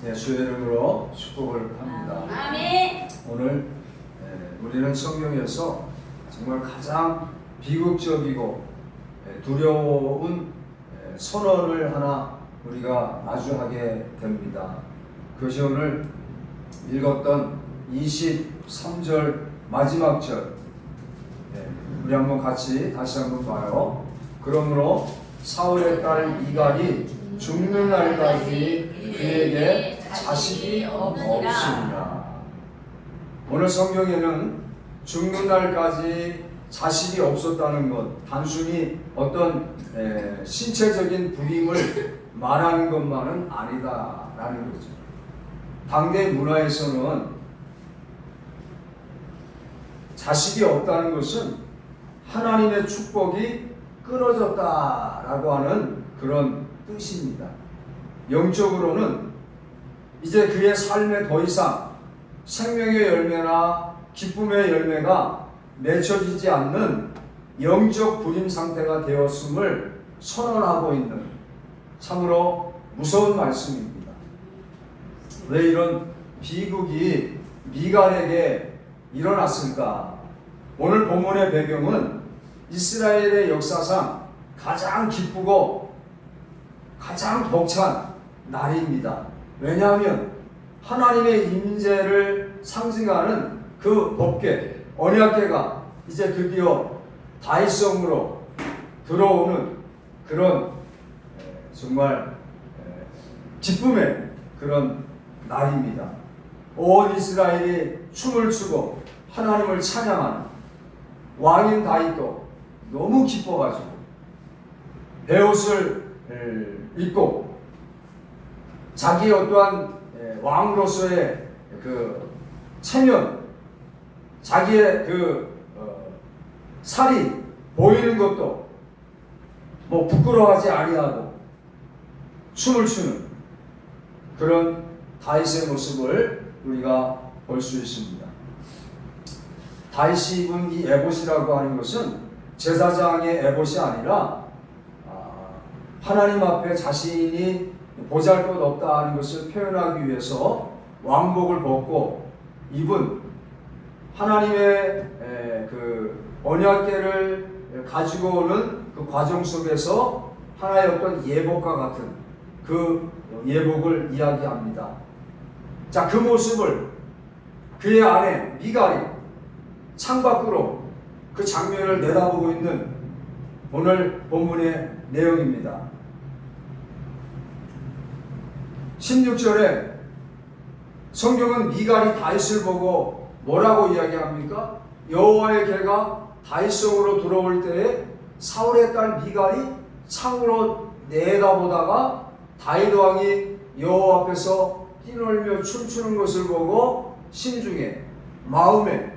예수의 이름으로 축복을 합니다. 아멘. 오늘 우리는 성경에서 정말 가장 비극적이고 두려운 선언을 하나 우리가 마주하게 됩니다. 그것이 오늘 읽었던 23절 마지막 절. 우리 한번 같이 다시 한번 봐요. 그러므로 사울의 딸 미갈이 죽는 날까지 그에게 자식이 없으리라. 오늘 성경에는 죽는 날까지 자식이 없었다는 것, 단순히 어떤 신체적인 부임을 말하는 것만은 아니다라는 거죠. 당대 문화에서는 자식이 없다는 것은 하나님의 축복이 끊어졌다라고 하는 그런 뜻입니다. 영적으로는 이제 그의 삶에 더 이상 생명의 열매나 기쁨의 열매가 맺혀지지 않는 영적 불임 상태가 되었음을 선언하고 있는 참으로 무서운 말씀입니다. 왜 이런 비극이 미갈에게 일어났을까? 오늘 본문의 배경은 이스라엘의 역사상 가장 기쁘고 가장 벅찬 날입니다. 왜냐하면 하나님의 임재를 상징하는 그 법궤, 언약궤가 이제 드디어 다윗성으로 들어오는 그런 정말 기쁨의 그런 날입니다. 온 이스라엘이 춤을 추고 하나님을 찬양하는 왕인 다윗도 너무 기뻐가지고 베옷을 입고 자기의 어떠한 왕으로서의 그 체면, 자기의 그 살이 보이는 것도 뭐 부끄러워하지 아니하고 춤을 추는 그런 다윗의 모습을 우리가 볼 수 있습니다. 다윗이 입은 이 에봇이라고 하는 것은 제사장의 에봇이 아니라 하나님 앞에 자신이 보잘것없다 하는 것을 표현하기 위해서 왕복을 벗고 입은 하나님의 그 언약궤를 가지고 오는 그 과정 속에서 하나의 어떤 예복과 같은 그 예복을 이야기합니다. 자, 그 모습을 그의 아내 미갈이 창밖으로 그 장면을 내다보고 있는 오늘 본문의 내용입니다. 16절에 성경은 미갈이 다윗을 보고 뭐라고 이야기합니까? 여호와의 궤가 다윗성으로 들어올 때에 사울의 딸 미갈이 창으로 내다보다가 다윗 왕이 여호와 앞에서 뛰놀며 춤추는 것을 보고 심중에 마음에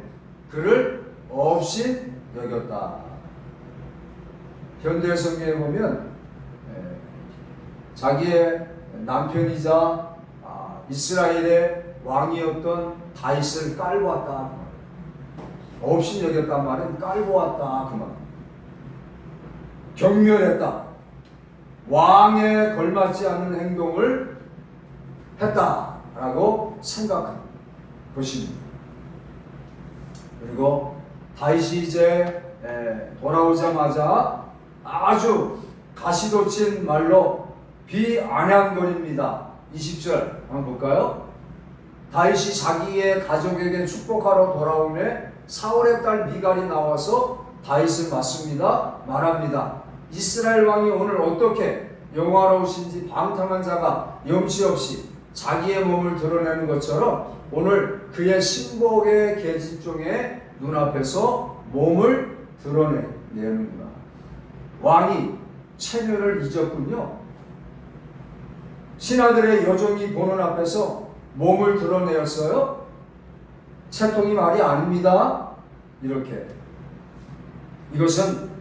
그를 없이 여겼다. 현대 성경에 보면 자기의 남편이자 이스라엘의 왕이었던 다윗을 깔보았다. 없이 여겼단 말은 깔보았다 그 말. 경멸했다. 왕에 걸맞지 않는 행동을 했다라고 생각한 것입니다. 그리고 다윗이 이제 돌아오자마자 아주 가시돋친 말로 비아냥거립니다. 20절 한번 볼까요? 다윗이 자기의 가족에게 축복하러 돌아오매 사울의 딸 미갈이 나와서 다윗을 맞습니다. 말합니다. 이스라엘 왕이 오늘 어떻게 영화로우신지 방탕한 자가 염치 없이 자기의 몸을 드러내는 것처럼 오늘 그의 신복의 계집종의 눈앞에서 몸을 드러내는구나. 왕이 체면을 잊었군요. 신하들의 여종이 보는 앞에서 몸을 드러내었어요? 채통이 말이 아닙니다. 이렇게. 이것은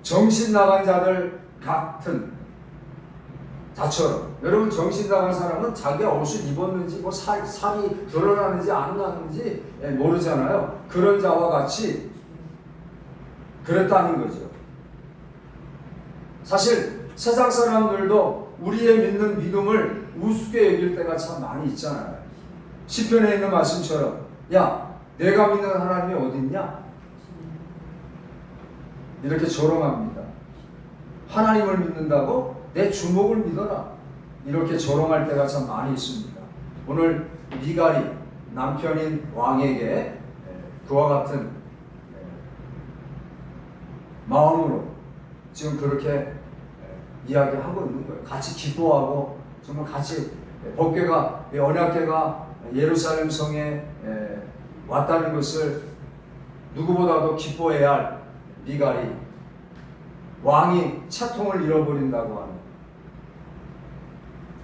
정신 나간 자들 같은 자처럼. 여러분, 정신 나간 사람은 자기가 옷을 입었는지 뭐 살이 드러나는지 안 나는지 모르잖아요. 그런 자와 같이 그랬다는 거죠. 사실 세상 사람들도 우리의 믿는 믿음을 우습게 여길 때가 참 많이 있잖아요. 시편에 있는 말씀처럼 야, 내가 믿는 하나님이 어딨냐? 이렇게 조롱합니다. 하나님을 믿는다고? 내 주먹을 믿어라. 이렇게 조롱할 때가 참 많이 있습니다. 오늘 미갈이 남편인 왕에게 그와 같은 마음으로 지금 그렇게 이야기하고 있는 거예요. 같이 기뻐하고 정말 같이 법궤가, 언약궤가 예루살렘 성에 왔다는 것을 누구보다도 기뻐해야 할 미갈이 왕이 채통을 잃어버린다고 하는,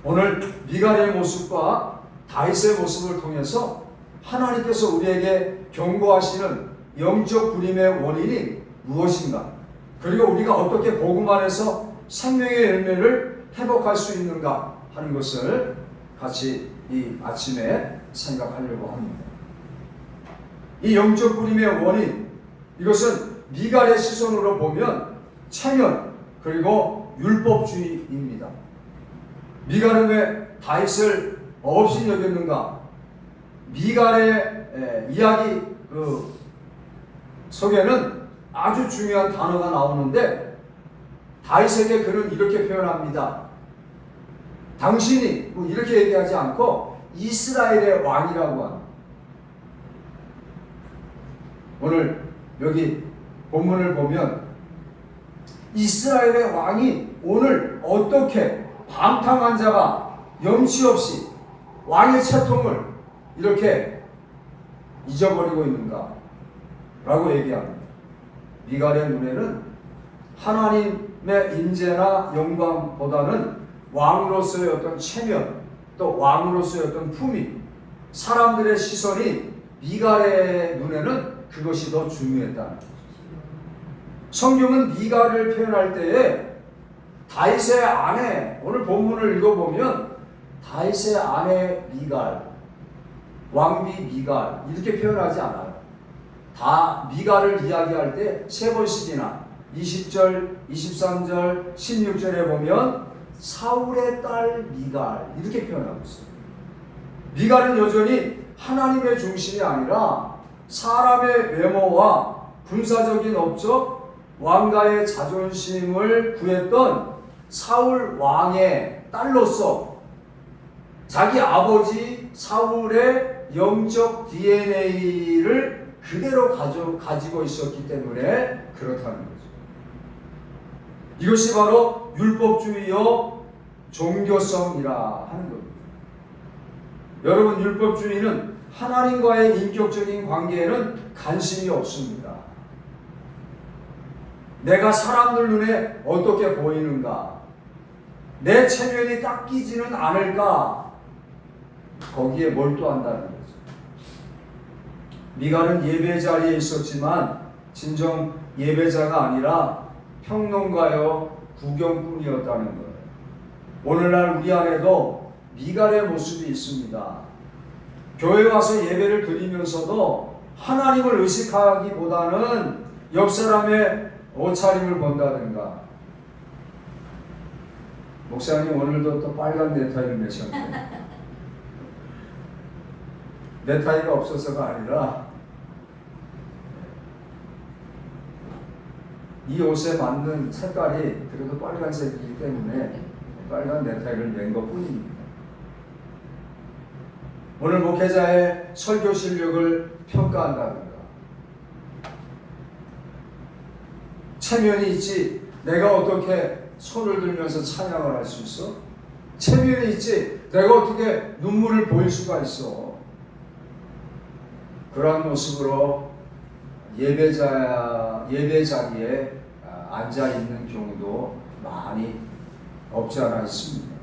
오늘 미갈의 모습과 다윗의 모습을 통해서 하나님께서 우리에게 경고하시는 영적 불임의 원인이 무엇인가, 그리고 우리가 어떻게 복음 안에서 생명의 열매를 회복할 수 있는가 하는 것을 같이 이 아침에 생각하려고 합니다. 이 영적 불임의 원인, 이것은 미갈의 시선으로 보면 체면 그리고 율법주의입니다. 미갈은 왜 다윗을 없이 여겼는가? 미갈의 이야기 속에는 아주 중요한 단어가 나오는데 다윗에게 그는 이렇게 표현합니다. 당신이 이렇게 얘기하지 않고 이스라엘의 왕이라고 합니다. 오늘 여기 본문을 보면 이스라엘의 왕이 오늘 어떻게 방탕한 자가 염치 없이 왕의 채통을 이렇게 잊어버리고 있는가 라고 얘기합니다. 미갈의 눈에는 하나님의 인재나 영광보다는 왕으로서의 어떤 체면, 또 왕으로서의 어떤 품위, 사람들의 시선이 미갈의 눈에는 그것이 더 중요했다는 거죠. 성경은 미갈을 표현할 때에 다윗의 아내, 오늘 본문을 읽어보면 다윗의 아내 미갈, 왕비 미갈 이렇게 표현하지 않아요. 다 미갈을 이야기할 때 세 번씩이나 20절, 23절, 16절에 보면 사울의 딸 미갈 이렇게 표현하고 있어요. 미갈은 여전히 하나님의 중심이 아니라 사람의 외모와 군사적인 업적, 왕가의 자존심을 구했던 사울 왕의 딸로서 자기 아버지 사울의 영적 DNA를 그대로 가지고 있었기 때문에 그렇다는 거죠. 이것이 바로 율법주의요 종교성이라 하는 겁니다. 여러분, 율법주의는 하나님과의 인격적인 관계에는 관심이 없습니다. 내가 사람들 눈에 어떻게 보이는가, 내 체면이 깎이지는 않을까, 거기에 몰두한다는 거죠. 미갈은 예배 자리에 있었지만 진정 예배자가 아니라 평론가요 구경꾼이었다는 거예요. 오늘날 우리 안에도 미갈의 모습이 있습니다. 교회 와서 예배를 드리면서도 하나님을 의식하기보다는 옆 사람의 옷차림을 본다든가, 목사님 오늘도 또 빨간 넥타이를 매셨네. 넥타이가 없어서가 아니라 이 옷에 맞는 색깔이 그래도 빨간색이기 때문에 빨간 넥타이를 맨 것 뿐입니다. 오늘 목회자의 설교 실력을 평가한다든가, 체면이 있지 내가 어떻게 손을 들면서 찬양을 할 수 있어? 체면이 있지 내가 어떻게 눈물을 보일 수가 있어? 그러한 모습으로 예배 자리에 앉아 있는 경우도 많이 없지 않아 있습니다.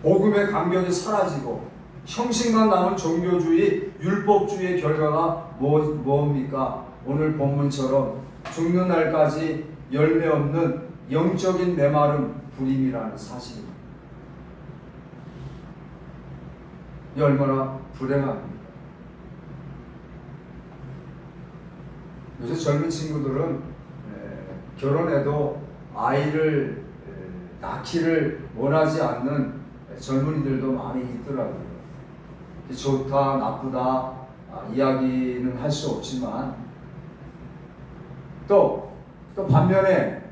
복음의 감격이 사라지고 형식만 남은 종교주의, 율법주의의 결과가 뭡니까? 오늘 본문처럼 죽는 날까지 열매 없는 영적인 메마름, 불임이라는 사실입니다. 이 얼마나 불행합니다. 요새 젊은 친구들은 결혼해도 아이를 낳기를 원하지 않는 젊은이들도 많이 있더라고요. 좋다, 나쁘다 이야기는 할 수 없지만 또 반면에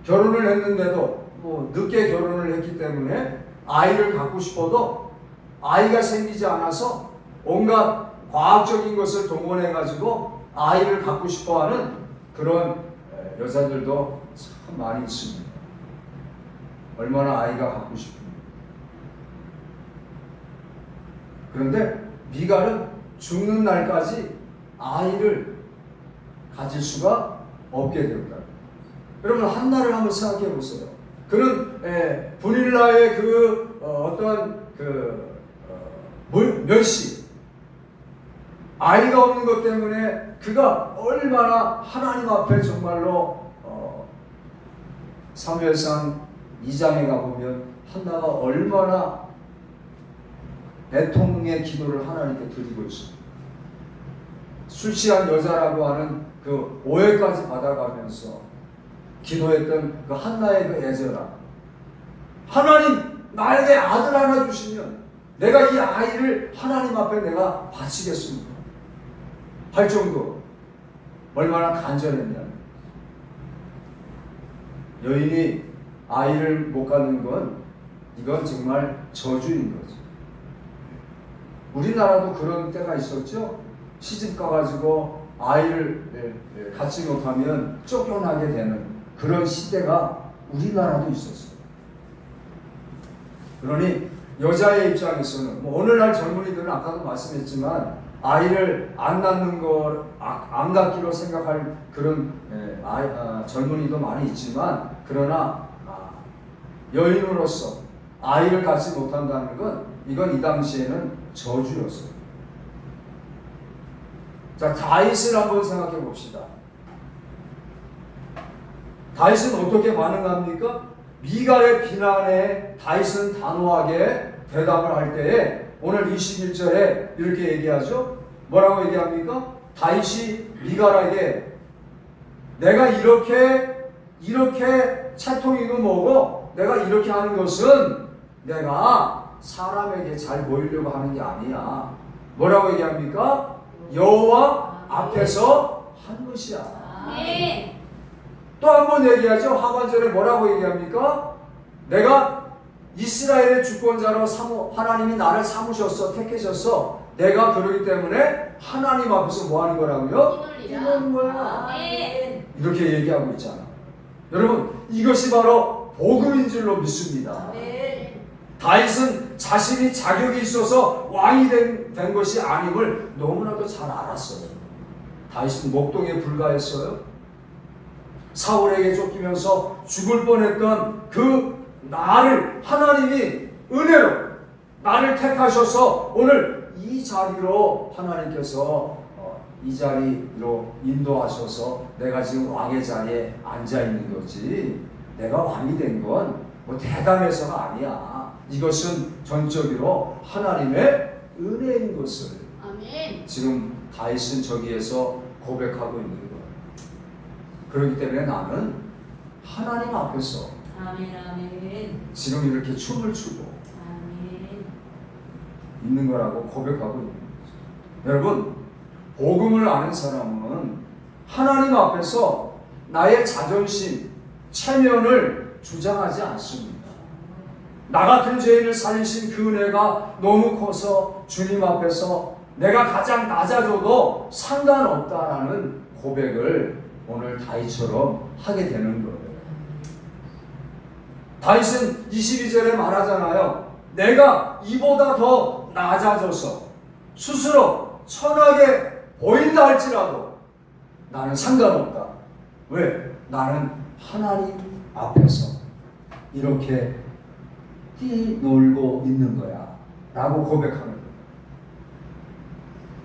결혼을 했는데도 뭐 늦게 결혼을 했기 때문에 아이를 갖고 싶어도 아이가 생기지 않아서 온갖 과학적인 것을 동원해 가지고 아이를 갖고 싶어하는 그런 여자들도 참 많이 있습니다. 얼마나 아이가 갖고 싶은지. 그런데 미갈은 죽는 날까지 아이를 가질 수가 없게 되었다. 여러분 한나를 한번 생각해 보세요. 그는 분일라의 멸시, 아이가 없는 것 때문에 그가 얼마나 하나님 앞에 정말로 사무엘상 2장에 가보면 한나가 얼마나 애통의 기도를 하나님께 드리고 있습니다. 술 취한 여자라고 하는 그 오해까지 받아가면서 기도했던 그 한나의 그 애절함. 하나님 나에게 아들 하나 주시면 내가 이 아이를 하나님 앞에 내가 바치겠습니다 할 정도 얼마나 간절했냐. 여인이 아이를 못 갖는 건 이건 정말 저주인 거죠. 우리나라도 그런 때가 있었죠. 시집 가가지고 아이를 갖지 못하면 쫓겨나게 되는 그런 시대가 우리나라도 있었어요. 그러니 여자의 입장에서는 뭐 오늘날 젊은이들은 아까도 말씀했지만 아이를 안 낳는 걸 안 갖기로 생각할 그런 젊은이도 많이 있지만 그러나 여인으로서 아이를 갖지 못한다는 건 이건 이 당시에는 저주였어요. 자, 다윗을 한번 생각해 봅시다. 다윗은 어떻게 반응합니까? 미갈의 비난에 다윗은 단호하게 대답을 할 때에 오늘 21절에 이렇게 얘기하죠. 뭐라고 얘기합니까? 다윗이 미갈에게 내가 이렇게 채통이고 뭐고 내가 이렇게 하는 것은 내가 사람에게 잘 보이려고 하는 게 아니야. 뭐라고 얘기합니까? 여호와 앞에서 한 것이야. 또 한 번 얘기하죠. 하반절에 뭐라고 얘기합니까? 내가 이스라엘의 주권자로 하나님이 나를 삼으셨어, 택하셨어. 내가 그러기 때문에 하나님 앞에서 뭐 하는 거라고요? 기도하는 거야. 이렇게 얘기하고 있잖아. 여러분, 이것이 바로 복음인 줄로 믿습니다. 다윗은 자신이 자격이 있어서 왕이 된 것이 아님을 너무나도 잘 알았어요. 다윗은 목동에 불과했어요. 사울에게 쫓기면서 죽을 뻔했던 그 나를 하나님이 은혜로 나를 택하셔서 오늘 이 자리로 하나님께서 이 자리로 인도하셔서 내가 지금 왕의 자리에 앉아 있는 거지. 내가 왕이 된 건 뭐 대단해서가 아니야. 이것은 전적으로 하나님의 은혜인 것을 지금 다윗은 저기에서 고백하고 있는 거예요. 그렇기 때문에 나는 하나님 앞에서 지금 이렇게 춤을 추고 있는 거라고 고백하고 있는 거죠. 여러분, 복음을 아는 사람은 하나님 앞에서 나의 자존심, 체면을 주장하지 않습니다. 나 같은 죄인을 살리신 그 은혜가 너무 커서 주님 앞에서 내가 가장 낮아져도 상관없다라는 고백을 오늘 다윗처럼 하게 되는 거예요. 다윗은 22절에 말하잖아요. 내가 이보다 더 낮아져서 스스로 천하게 보인다 할지라도 나는 상관없다. 왜? 나는 하나님 앞에서 이렇게 뛰놀고 있는 거야 라고 고백하는 거예요.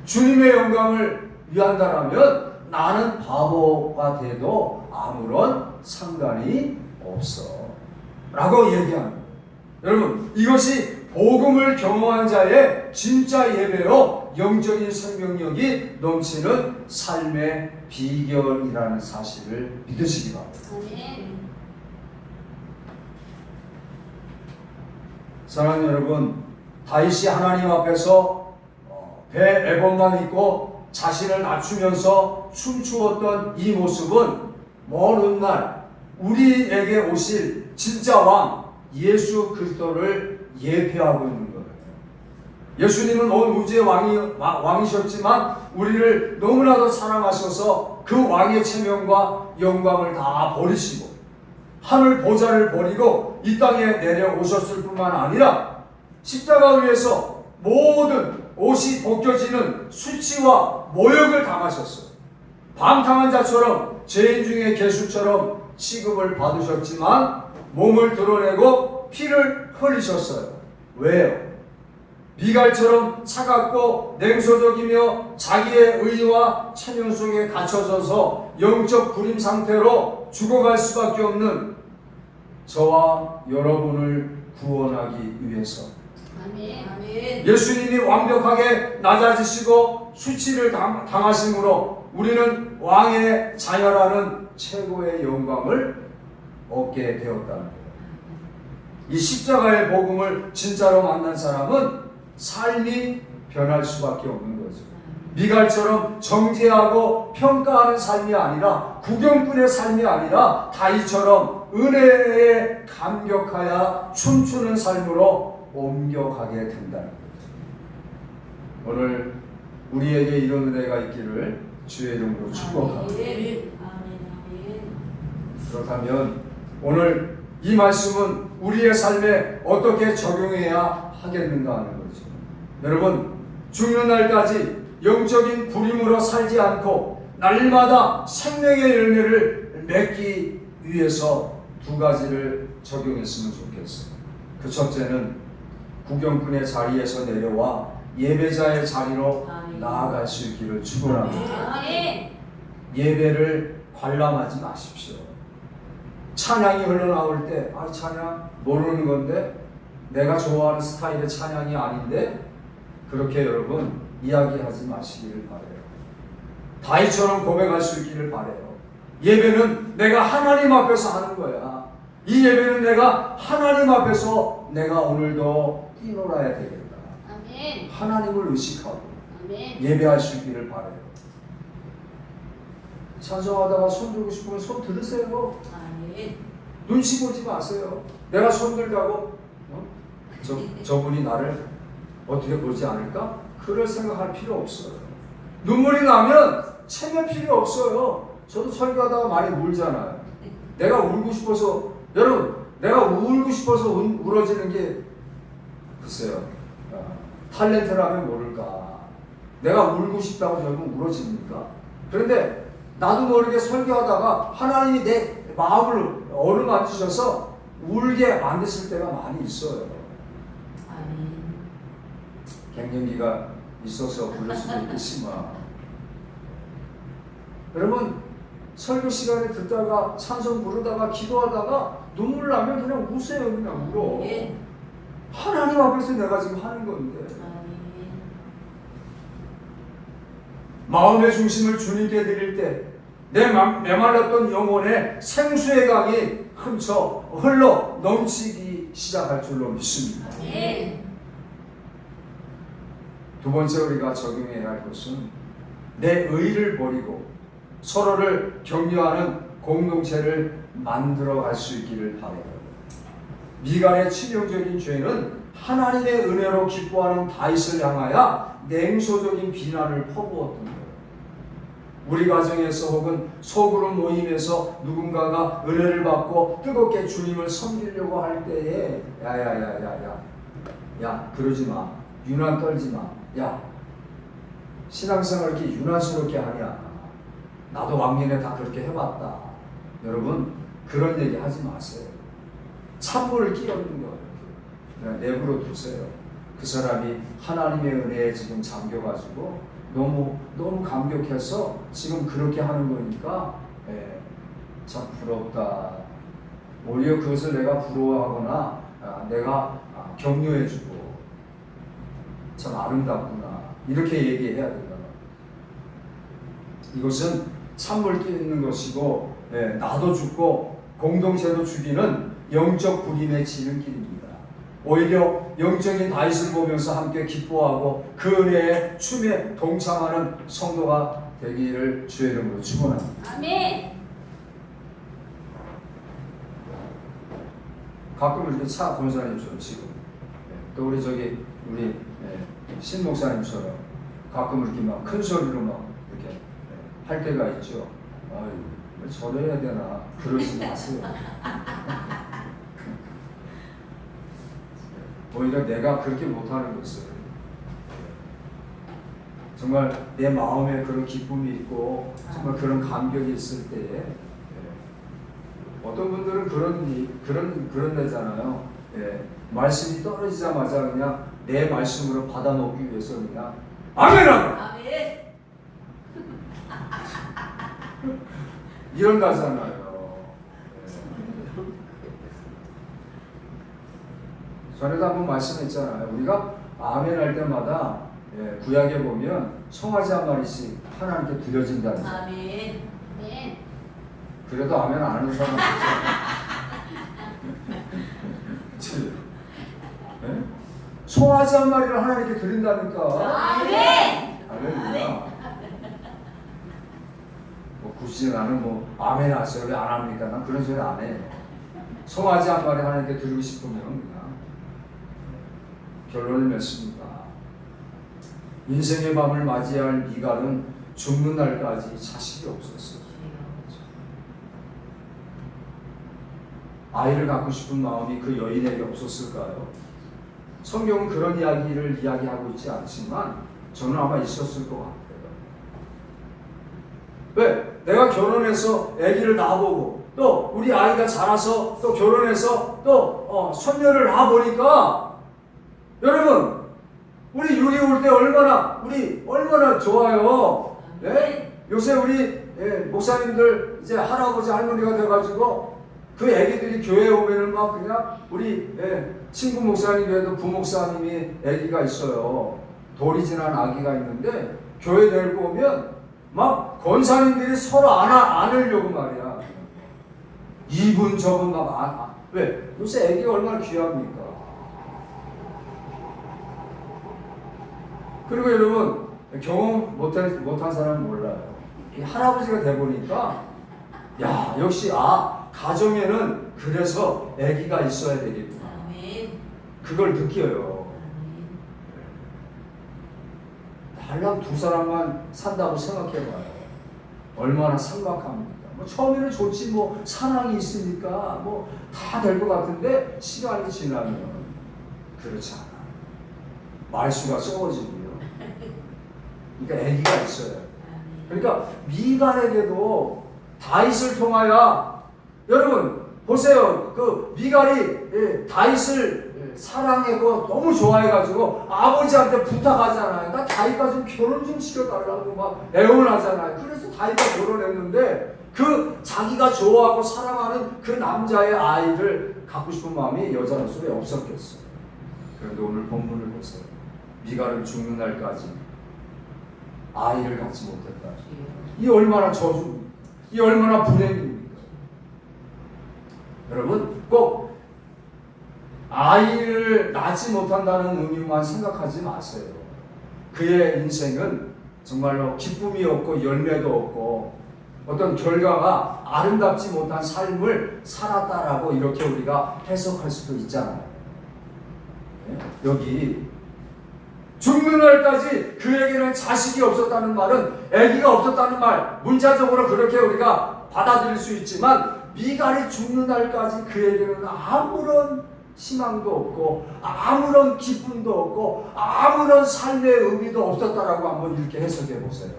주님의 영광을 위한다라면 나는 바보가 돼도 아무런 상관이 없어 라고 얘기합니다. 여러분, 이것이 복음을 경험한 자의 진짜 예배로 영적인 생명력이 넘치는 삶의 비결이라는 사실을 믿으시기 바랍니다. 사랑하는 여러분, 다윗이 하나님 앞에서 배 애번만 입고 자신을 낮추면서 춤추었던 이 모습은 먼 훗날 우리에게 오실 진짜 왕 예수 그리스도를 예표하고 있는 거예요. 예수님은 온 우주의 왕이셨지만 우리를 너무나도 사랑하셔서 그 왕의 체면과 영광을 다 버리시고 하늘 보좌를 버리고 이 땅에 내려오셨을 뿐만 아니라 십자가 위에서 모든 옷이 벗겨지는 수치와 모욕을 당하셨어요. 방탕한 자처럼 죄인 중에 개수처럼 취급을 받으셨지만 몸을 드러내고 피를 흘리셨어요. 왜요? 미갈처럼 차갑고 냉소적이며 자기의 의와 체면 속에 갇혀져서 영적 불임 상태로 죽어갈 수밖에 없는 저와 여러분을 구원하기 위해서 아멘. 예수님이 완벽하게 낮아지시고 수치를 당하심으로 우리는 왕의 자녀라는 최고의 영광을 얻게 되었다는 거예요. 이 십자가의 복음을 진짜로 만난 사람은 삶이 변할 수밖에 없는 거죠. 미갈처럼 정죄하고 평가하는 삶이 아니라 구경꾼의 삶이 아니라 다윗처럼 은혜에 감격하여 춤추는 삶으로 옮겨가게 된다는 거죠. 오늘 우리에게 이런 은혜가 있기를 주의 이름으로 축복합니다. 그렇다면 오늘 이 말씀은 우리의 삶에 어떻게 적용해야 하겠는가 하는 거죠. 여러분, 죽는 날까지 영적인 불임으로 살지 않고 날마다 생명의 열매를 맺기 위해서 두 가지를 적용했으면 좋겠어요. 그 첫째는 구경꾼의 자리에서 내려와 예배자의 자리로 나아갈 수 있기를 축원합니다. 예배를 관람하지 마십시오. 찬양이 흘러나올 때 찬양 모르는 건데 내가 좋아하는 스타일의 찬양이 아닌데 그렇게 여러분 이야기하지 마시기를 바라요. 다윗처럼 고백할 수 있기를 바라요. 예배는 내가 하나님 앞에서 하는 거야. 이 예배는 내가 하나님 앞에서 내가 오늘도 뛰놀아야 되겠다. 아멘. 하나님을 의식하고 아멘. 예배할 수 있기를 바라요. 찬송하다가 손 들고 싶으면 손 들으세요. 아멘. 눈치 보지 마세요. 내가 손 들다고 저분이 나를 어떻게 보지 않을까? 그럴 생각할 필요 없어요. 눈물이 나면 체면 필요 없어요. 저도 설교하다가 많이 울잖아요. 내가 울고 싶어서, 여러분, 내가 울고 싶어서 울어지는 게 글쎄요, 탤런트라면 모를까. 내가 울고 싶다고 결국 울어집니까? 그런데 나도 모르게 설교하다가 하나님이 내 마음을 어루만지셔서 울게 만드실 때가 많이 있어요. 갱년기가 있어서 그럴 수도 있겠지만 여러분, 설교 시간에 듣다가 찬송 부르다가 기도하다가 눈물 나면 그냥 우세요. 그냥 울어. 하나님 앞에서 내가 지금 하는 건데 마음의 중심을 주님께 드릴 때 내 메말랐던 영혼에 생수의 강이 흠쳐 흘러 넘치기 시작할 줄로 믿습니다. 두 번째 우리가 적용해야 할 것은 내 의를 버리고 서로를 격려하는 공동체를 만들어 갈 수 있기를 바라요. 미갈의 치명적인 죄는 하나님의 은혜로 기뻐하는 다윗을 향하여 냉소적인 비난을 퍼부었던 거예요. 우리 가정에서 혹은 소그룹 모임에서 누군가가 은혜를 받고 뜨겁게 주님을 섬기려고 할 때에 야 그러지 마. 유난 떨지 마. 야 신앙생활 이렇게 유난스럽게 하냐. 나도 왕년에 다 그렇게 해봤다. 여러분 그런 얘기 하지 마세요. 찬물을 끼얹는 거예요. 그냥 내버려 두세요. 그 사람이 하나님의 은혜에 지금 잠겨가지고 너무 감격해서 지금 그렇게 하는 거니까 참 부럽다. 오히려 그것을 내가 부러워하거나 내가 격려해주고 참 아름답구나 이렇게 얘기해야 된다. 이것은 찬물 끼는 것이고 나도 죽고 공동체도 죽이는 영적 불임의 지름길입니다. 오히려 영적인 다윗을 보면서 함께 기뻐하고 그 은혜의 춤에 동참하는 성도가 되기를 주의 이름으로 축원합니다. 아멘. 가끔 이렇게 차 권사님처럼 지금 또 우리 신 목사님처럼 가끔 이렇게 막 큰 소리로 막 이렇게 할 때가 있죠. 아유, 왜 저래야 되나 그러지 마세요. 오히려 내가 그렇게 못하는 것을 정말 내 마음에 그런 기쁨이 있고 정말 그런 감격이 있을 때에 어떤 분들은 그런 데잖아요. 말씀이 떨어지자마자 그냥 내 말씀으로 받아놓기 위해서 그냥 아멘 아멘. 이런다잖아요. 전에도 한번 말씀했잖아요. 우리가 아멘 할 때마다 구약에 보면 송아지 한 마리씩 하나님께 드려진다는 거예요. 아멘. 아멘. 그래도 아멘 안 하는 사람 없죠. 송아지 한 마리를 하나님께 드린다니까. 아멘. 할렐루야. 굳이 나는 아멘 하세요 왜 안 합니까? 난 그런 소리 안 해요. 송아지 한 마리 하나님께 드리고 싶으면 그냥 결론을 맺습니다. 인생의 밤을 맞이할 미갈은 죽는 날까지 자식이 없었어요. 아이를 갖고 싶은 마음이 그 여인에게 없었을까요? 성경은 그런 이야기를 이야기하고 있지 않지만 저는 아마 있었을 것 같아요. 왜? 내가 결혼해서 아기를 낳아보고 또 우리 아이가 자라서 또 결혼해서 또 손녀를 낳아보니까 여러분 우리 유리 올 때 얼마나 좋아요. 예? 요새 우리 목사님들 이제 할아버지 할머니가 돼가지고 그 애기들이 교회에 오면은 막 그냥 우리 친구 목사님 외에도 부목사님이 애기가 있어요. 돌이 지난 아기가 있는데 교회 데리고 오면 막 권사님들이 서로 안으려고 말이야. 이분 저분 막 왜? 요새 애기가 얼마나 귀합니까? 그리고 여러분 경험 못한 사람은 몰라요. 이 할아버지가 돼보니까 야 역시 가정에는 그래서 아기가 있어야 되겠구나. 그걸 느껴요. 달랑 두 사람만 산다고 생각해봐요. 얼마나 삭막합니까? 처음에는 좋지 사랑이 있으니까 다 될 것 같은데 시간이 지나면 그렇지 않아요. 말수가 적어지고요. 그러니까 아기가 있어요. 그러니까 미갈에게도 다윗을 통하여 여러분 보세요. 그 미갈이 다윗을 사랑하고 너무 좋아해가지고 아버지한테 부탁하잖아요. 나 다윗과 좀 결혼 좀 시켜달라고 막 애원하잖아요. 그래서 다윗과 결혼했는데 그 자기가 좋아하고 사랑하는 그 남자의 아이를 갖고 싶은 마음이 여자로서 왜 없었겠어요. 그런데 오늘 본문을 보세요. 미갈은 죽는 날까지 아이를 갖지 못했다. 이 얼마나 저주입니까? 이 얼마나 불행입니까? 여러분 꼭 아이를 낳지 못한다는 의미만 생각하지 마세요. 그의 인생은 정말로 기쁨이 없고 열매도 없고 어떤 결과가 아름답지 못한 삶을 살았다라고 이렇게 우리가 해석할 수도 있잖아요. 여기 죽는 날까지 그에게는 자식이 없었다는 말은 아기가 없었다는 말, 문자적으로 그렇게 우리가 받아들일 수 있지만 미갈이 죽는 날까지 그에게는 아무런 희망도 없고 아무런 기쁨도 없고 아무런 삶의 의미도 없었다라고 한번 이렇게 해석해 보세요.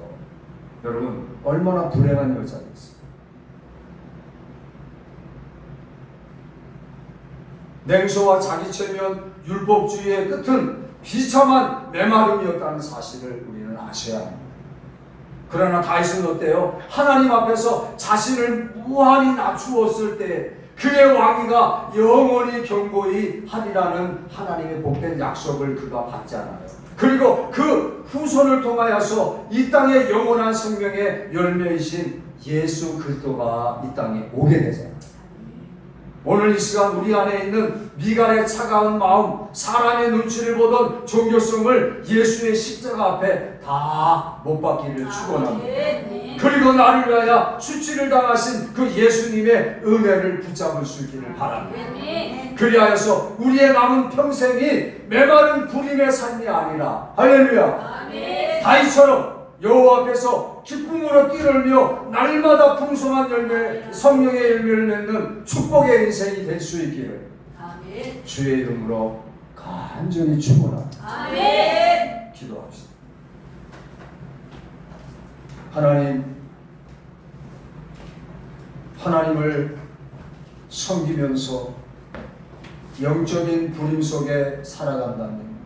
여러분 얼마나 불행한 여자겠어요. 냉소와 자기체면 율법주의의 끝은 비참한 메마름이었다는 사실을 우리는 아셔야 합니다. 그러나 다윗은 어때요? 하나님 앞에서 자신을 무한히 낮추었을 때 그의 왕위가 영원히 견고히 하리라는 하나님의 복된 약속을 그가 받잖아요. 그리고 그 후손을 통하여서 이 땅의 영원한 생명의 열매이신 예수 그리스도가 이 땅에 오게 되잖아요. 오늘 이 시간 우리 안에 있는 미갈의 차가운 마음, 사람의 눈치를 보던 종교성을 예수의 십자가 앞에 다 못 박기를 축원합니다. 아멘. 그리고 나를 위하여 수치를 당하신 그 예수님의 은혜를 붙잡을 수 있기를 바랍니다. 아멘. 그리하여서 우리의 남은 평생이 메마른 불임의 삶이 아니라 할렐루야, 아멘. 다윗처럼 여호와 앞에서 기쁨으로 뛰놀며 날마다 풍성한 열매, 성령의 열매를 맺는 축복의 인생이 될 수 있기를 아멘. 주의 이름으로 간절히 축원합니다. 아멘. 기도합시다. 하나님을 섬기면서 영적인 불임 속에 살아간다면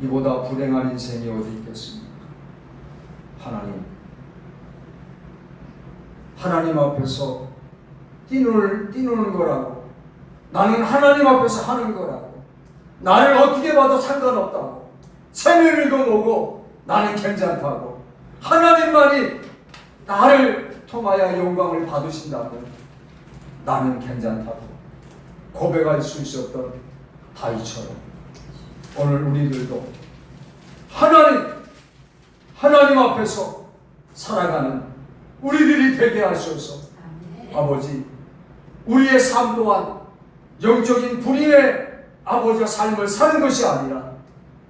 이보다 불행한 인생이 어디 있겠습니까? 하나님 앞에서 뛰노는 거라고, 나는 하나님 앞에서 하는 거라고, 나를 어떻게 봐도 상관없다고, 세뇌를 거보고 나는 괜찮다고, 하나님만이 나를 통하여 영광을 받으신다면 나는 괜찮다고 고백할 수 있었던 다윗처럼 오늘 우리들도 하나님 앞에서 살아가는 우리들이 되게 하셔서 아버지, 우리의 삶 또한 영적인 불임의 아버지와 삶을 사는 것이 아니라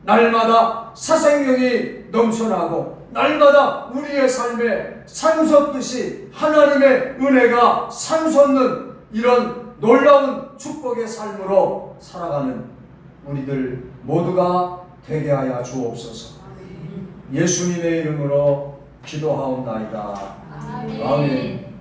날마다 새 생명이 넘쳐나고 날마다 우리의 삶에 샘솟듯이 하나님의 은혜가 샘솟는 이런 놀라운 축복의 삶으로 살아가는 우리들 모두가 되게 하여 주옵소서. 예수님의 이름으로 기도하옵나이다. 아멘. 아멘.